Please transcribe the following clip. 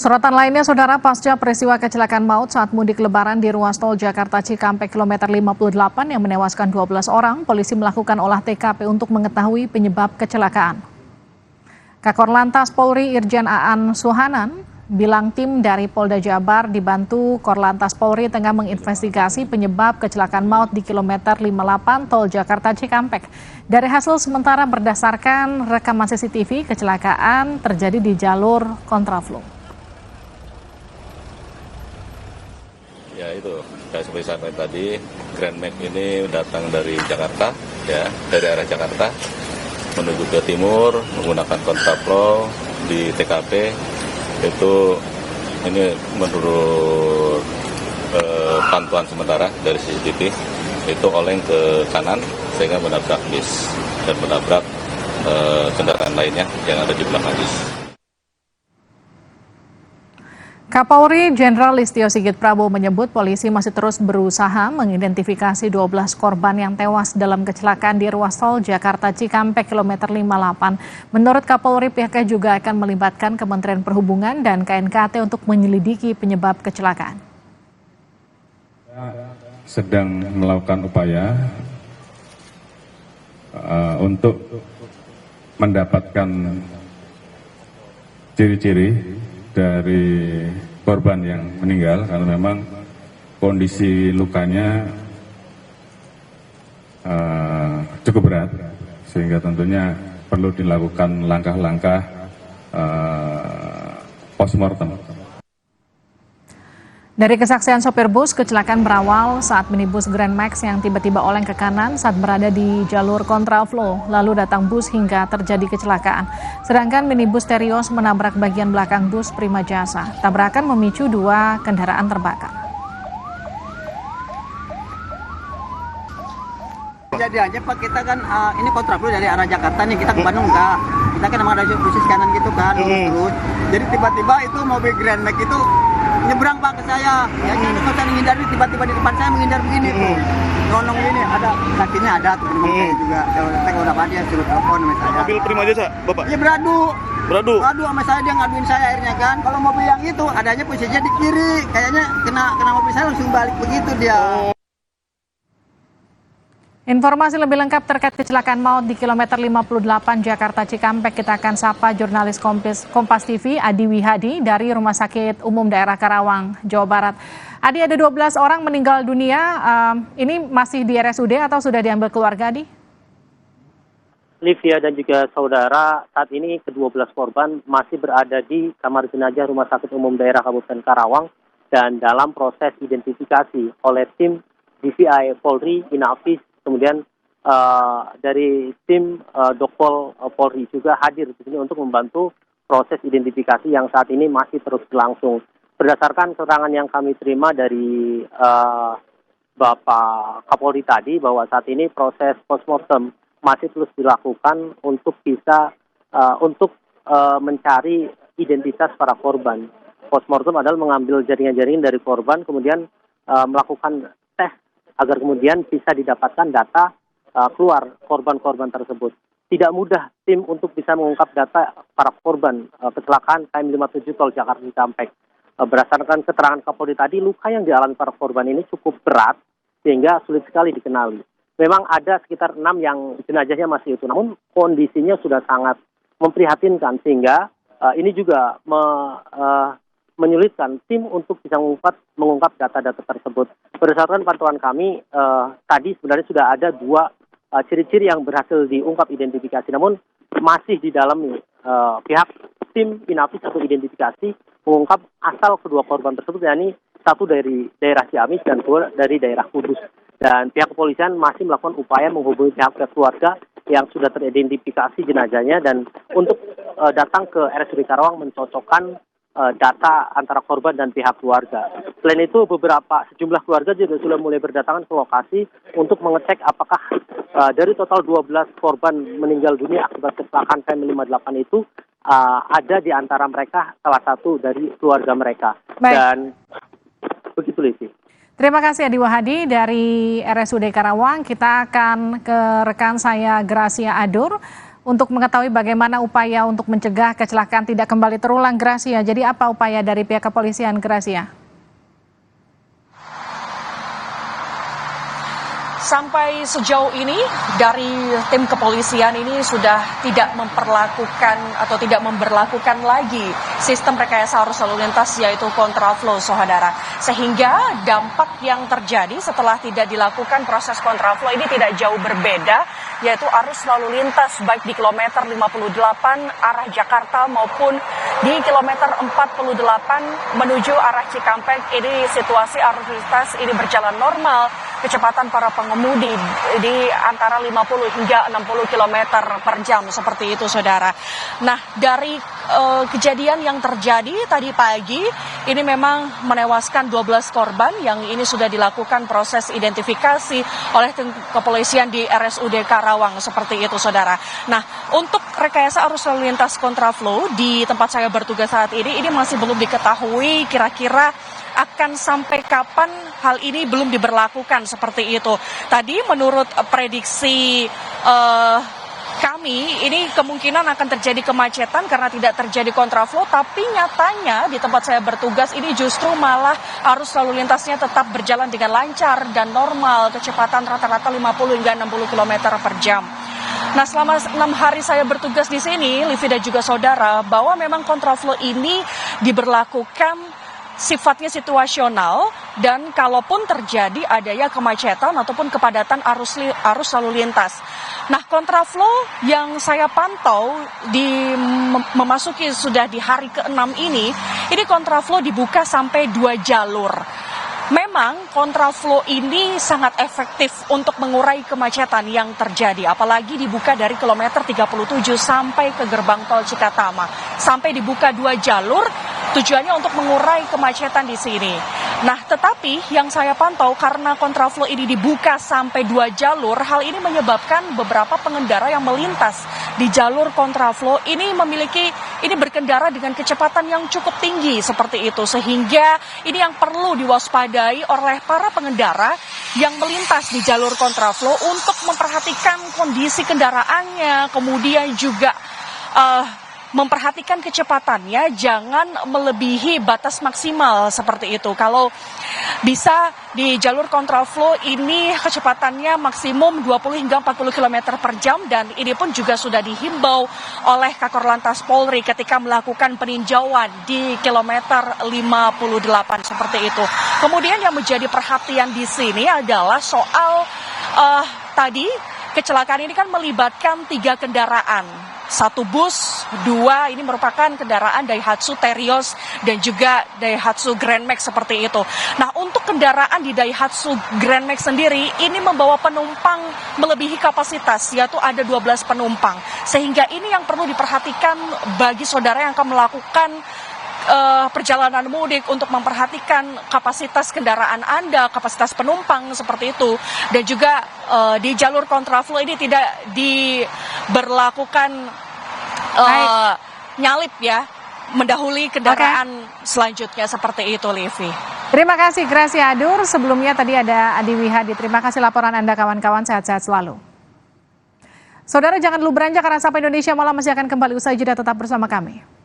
Sorotan lainnya, Saudara, pasca peristiwa kecelakaan maut saat mudik lebaran di ruas tol Jakarta Cikampek kilometer 58 yang menewaskan 12 orang, polisi melakukan olah TKP untuk mengetahui penyebab kecelakaan. Kakor Lantas Polri Irjen Aan Suhanan bilang tim dari Polda Jabar dibantu Korlantas Polri tengah menginvestigasi penyebab kecelakaan maut di kilometer 58 tol Jakarta Cikampek. Dari hasil sementara berdasarkan rekaman CCTV, kecelakaan terjadi di jalur kontraflow. Ya itu, kayak seperti saya tadi, Grand Max ini datang dari Jakarta, ya, dari arah Jakarta menuju ke timur menggunakan kontraflow di TKP. Itu ini menurut pantauan sementara dari CCTV itu oleng ke kanan sehingga menabrak bis dan menabrak kendaraan lainnya yang ada di belakang bis. Kapolri Jenderal Listio Sigit Prabowo menyebut polisi masih terus berusaha mengidentifikasi 12 korban yang tewas dalam kecelakaan di ruas tol Jakarta Cikampek kilometer 58. Menurut Kapolri, pihaknya juga akan melibatkan Kementerian Perhubungan dan KNKT untuk menyelidiki penyebab kecelakaan. Sedang melakukan upaya untuk mendapatkan ciri-ciri dari korban yang meninggal karena memang kondisi lukanya cukup berat sehingga tentunya perlu dilakukan langkah-langkah postmortem. Dari kesaksian sopir bus, kecelakaan berawal saat minibus Grand Max yang tiba-tiba oleng ke kanan saat berada di jalur kontraflow, lalu datang bus hingga terjadi kecelakaan. Sedangkan minibus Terios menabrak bagian belakang bus Prima Jasa. Tabrakan memicu dua kendaraan terbakar. Kejadiannya Pak, kita kan ini kontraflow dari arah Jakarta nih, kita ke Bandung enggak. Kita kan emang ada posisi kanan gitu kan, terus. Jadi tiba-tiba itu mobil Grand Max itu nyebrang Pak ke saya. Ya jadi kalau saya menghindar, tiba-tiba di depan saya menghindar begini tuh. Nonong ini ada kakinya ada tuh saya juga. Saya udah dia suruh telepon sama saya. Mobil Prima Jasa, Bapak? Iya beradu Beradu sama saya, dia ngaduin saya akhirnya kan. Kalau mobil yang itu adanya posisinya di kiri, kayaknya kena mobil saya langsung balik begitu dia. Informasi lebih lengkap terkait kecelakaan maut di kilometer 58 Jakarta Cikampek kita akan sapa jurnalis Kompas TV Adi Wihadi dari Rumah Sakit Umum Daerah Karawang, Jawa Barat. Adi, ada 12 orang meninggal dunia, ini masih di RSUD atau sudah diambil keluarga, Adi? Livia dan juga saudara, saat ini ke-12 korban masih berada di kamar jenazah Rumah Sakit Umum Daerah Kabupaten Karawang dan dalam proses identifikasi oleh tim DVI Polri, Inavis, kemudian dari tim Dokpol Polri juga hadir di sini untuk membantu proses identifikasi yang saat ini masih terus berlangsung. Berdasarkan keterangan yang kami terima dari Bapak Kapolri tadi bahwa saat ini proses postmortem masih terus dilakukan untuk bisa mencari identitas para korban. Postmortem adalah mengambil jaringan-jaringan dari korban, kemudian melakukan tes agar kemudian bisa didapatkan data keluar korban-korban tersebut. Tidak mudah tim untuk bisa mengungkap data para korban kecelakaan KM57 tol Jakarta Cikampek. Berdasarkan keterangan Kapolri tadi, luka yang dialami para korban ini cukup berat sehingga sulit sekali dikenali. Memang ada sekitar 6 yang jenazahnya masih utuh, namun kondisinya sudah sangat memprihatinkan sehingga ini juga menyulitkan tim untuk bisa mengungkap data-data tersebut. Berdasarkan pantauan kami, tadi sebenarnya sudah ada 2 ciri-ciri yang berhasil diungkap identifikasi, namun masih di dalam pihak tim Inavis atau identifikasi mengungkap asal kedua korban tersebut, yakni satu dari daerah Ciamis dan 2 dari daerah Kudus. Dan pihak kepolisian masih melakukan upaya menghubungi pihak keluarga yang sudah teridentifikasi jenazahnya dan untuk datang ke RSUD Karawang mencocokkan data antara korban dan pihak keluarga. Selain itu, sejumlah keluarga juga sudah mulai berdatangan ke lokasi untuk mengecek apakah dari total 12 korban meninggal dunia akibat kecelakaan KM58 itu ada di antara mereka salah satu dari keluarga mereka. Baik. Dan begitu, Lisi. Terima kasih Adi Wahadi dari RSUD Karawang. Kita akan ke rekan saya Gracia Adur. Untuk mengetahui bagaimana upaya untuk mencegah kecelakaan tidak kembali terulang, Gracia, jadi apa upaya dari pihak kepolisian, Gracia? Sampai sejauh ini dari tim kepolisian ini sudah tidak memperlakukan atau tidak memberlakukan lagi sistem rekayasa arus lalu lintas yaitu kontraflow, saudara. Sehingga dampak yang terjadi setelah tidak dilakukan proses kontraflow ini tidak jauh berbeda, yaitu arus lalu lintas baik di kilometer 58 arah Jakarta maupun di kilometer 48 menuju arah Cikampek. Ini situasi arus lintas ini berjalan normal. Kecepatan para pengemudi di antara 50 hingga 60 km per jam seperti itu, saudara. Nah, dari kejadian yang terjadi tadi pagi ini memang menewaskan 12 korban yang ini sudah dilakukan proses identifikasi oleh tim kepolisian di RSUD Karawang seperti itu, saudara. Nah, untuk rekayasa arus lalu lintas kontraflow di tempat saya bertugas saat ini masih belum diketahui kira-kira akan sampai kapan hal ini belum diberlakukan seperti itu. Tadi menurut prediksi kami, ini kemungkinan akan terjadi kemacetan karena tidak terjadi kontraflow, tapi nyatanya di tempat saya bertugas ini justru malah arus lalu lintasnya tetap berjalan dengan lancar dan normal, kecepatan rata-rata 50 hingga 60 km per jam. Nah, selama 6 hari saya bertugas di sini, Livi dan juga saudara, bahwa memang kontraflow ini diberlakukan sifatnya situasional dan kalaupun terjadi adanya kemacetan ataupun kepadatan arus lalu lintas. Nah, kontraflow yang saya pantau memasuki sudah di hari ke-6 ini kontraflow dibuka sampai 2 jalur. Memang kontraflow ini sangat efektif untuk mengurai kemacetan yang terjadi, apalagi dibuka dari kilometer 37 sampai ke gerbang tol Cikatama. Sampai dibuka 2 jalur, tujuannya untuk mengurai kemacetan di sini. Nah, tetapi yang saya pantau karena kontraflow ini dibuka sampai 2 jalur, hal ini menyebabkan beberapa pengendara yang melintas di jalur kontraflow ini berkendara dengan kecepatan yang cukup tinggi seperti itu, sehingga ini yang perlu diwaspadai oleh para pengendara yang melintas di jalur kontraflow untuk memperhatikan kondisi kendaraannya, kemudian juga memperhatikan kecepatannya, jangan melebihi batas maksimal seperti itu. Kalau bisa di jalur kontraflow ini kecepatannya maksimum 20 hingga 40 km per jam, dan ini pun juga sudah dihimbau oleh Kakor Lantas Polri ketika melakukan peninjauan di kilometer 58 seperti itu. Kemudian yang menjadi perhatian di sini adalah soal tadi kecelakaan ini kan melibatkan 3 kendaraan. 1 bus, 2 ini merupakan kendaraan Daihatsu Terios dan juga Daihatsu Grand Max seperti itu. Nah, untuk kendaraan di Daihatsu Grand Max sendiri ini membawa penumpang melebihi kapasitas, yaitu ada 12 penumpang. Sehingga ini yang perlu diperhatikan bagi saudara yang akan melakukan perjalanan mudik untuk memperhatikan kapasitas kendaraan Anda, kapasitas penumpang seperti itu. Dan juga di jalur kontraflow ini tidak diberlakukan nyalip ya, mendahului kendaraan selanjutnya seperti itu, Livi. Terima kasih, Gracia Adur. Sebelumnya tadi ada Adi Wihadi. Terima kasih laporan Anda, kawan-kawan. Sehat-sehat selalu. Saudara, jangan dulu beranjak karena Sapa Indonesia Malam masih akan kembali usai jeda. Tetap bersama kami.